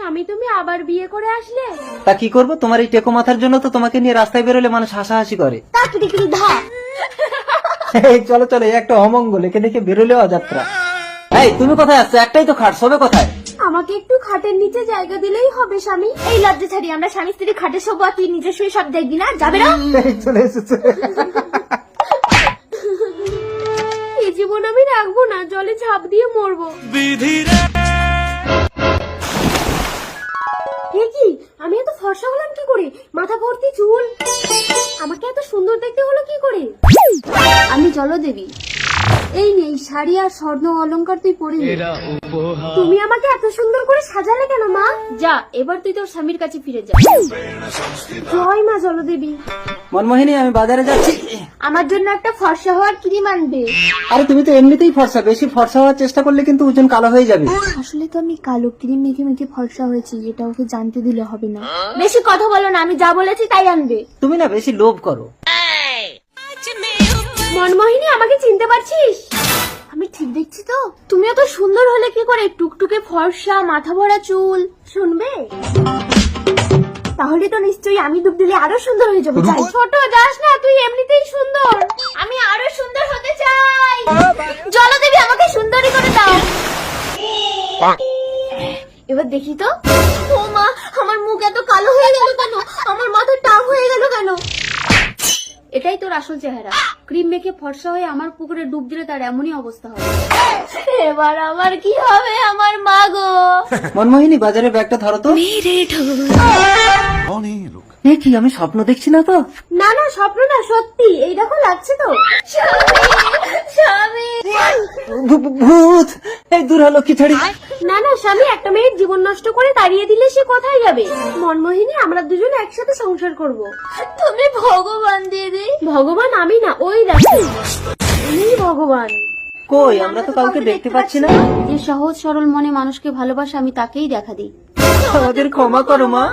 স্বামী তুমি আবার বিয়ে করে আসলে? তা কি করবো, তোমার এই টেকো মাথার জন্য তো তোমাকে নিয়ে রাস্তায় বেরোলে মানুষ হাসাহাসি করে। এই চলো চলো, এই একটা অমঙ্গল, একে দেখে বেরোলেও অযাত্রা। এই তুমি কোথায় আসছো? একটাই তো খাট, সবে কোথায়? আমাকে একটু খাটের নিচে জায়গা দিলেই হবে স্বামী। এই লজ্জা ছাড়ি, আমরা স্বামী স্ত্রী খাটে শোবো, আর তুই নিজে শুয়ে সব দেখবি না? যাবে না? এই চলে এসেছে। এই জীবন আমি রাখবো না, জলে ঝাঁপ দিয়ে মরবো। কি আমি এত ফর্সা হলাম কি করে? মাথা ভর্তি চুল, আমাকে এত সুন্দর দেখতে হলো কি করে? আমি জলদেবী। এই নেই শাড়ি আর স্বর্ণ অলংকার তুই পরে নে। তুমি আমাকে এত সুন্দর করে সাজালে কেন মা? যা, এবার তুই তোর স্বামীর কাছে ফিরে যা। জয় মা জলদেবী। মনমোহিনী, আমি বাজারে যাচ্ছি। আমার জন্য একটা ফর্সা হওয়ার ক্রিম আনবে। আরে তুমি তো এমনিতেই ফর্সা, বেশি ফর্সা হওয়ার চেষ্টা করলে কিন্তু ওজন কালো হয়ে যাবে। আসলে তো আমি কালো ক্রিম মেখে মেখে ফর্সা হয়েছি, এটা ওকে জানতে দিলে হবে না। বেশি কথা বলো না, আমি যা বলেছি তাই আনবে। তুমি না বেশি লোভ করো। মনমোহিনী, আমাকে চিনতে পারছিস? আমি ঠিক দেখছি তো? তুমিও তো সুন্দর হলে কি করে? টুকটুকে ফর্সা, মাথা ভরা চুল। শুনবে? তাহলে তো নিশ্চয়ই আমি ডুব দিলে আরো সুন্দর হয়ে যাবো। যাই। ছোট যাস না, তুই এমনিতেই সুন্দর। আমি আরো সুন্দর হতে চাই। জলদেবী, আমাকে সুন্দরী করে দাও। এবার দেখি তো। ও মা, আমার মুখ এত কালো হয়ে গেল কেন? আমার মাথা টাক হয়ে গেল কেন? এটাই তোর আসল চেহারা। ক্রিম মেখে ফর্সা হয়ে আমার পুকুরে ডুব দিলে তার এমনই অবস্থা হবে। এবার আমার কি হবে? আমার মা গো। মনমোহিনী, বাজারে ব্যাগটা ধরো তো। এ কি, আমি স্বপ্ন দেখছি না তো? না না, স্বপ্ন না, সত্যি। এই দেখো, লাগছে তো। স্বামী, ভূত! এই দূর হলো কি ছাড়ি। না না স্বামী, একটা মেয়ের জীবন নষ্ট করে তাড়িয়ে দিলে সে কোথায় যাবে? মনমোহিনী, আমরা দুজন একসাথে সংসার করব। তুমি ভগবান দিদি। ভগবান আমি না, ওই দেখো, উনি ভগবান। কই, আমরা তো কাউকে দেখতে পাচ্ছি না। যে সহজ সরল মনে মানুষকে ভালোবাসে, আমি তাকেই দেখা দিই। আমাদের ক্ষমা করো মা।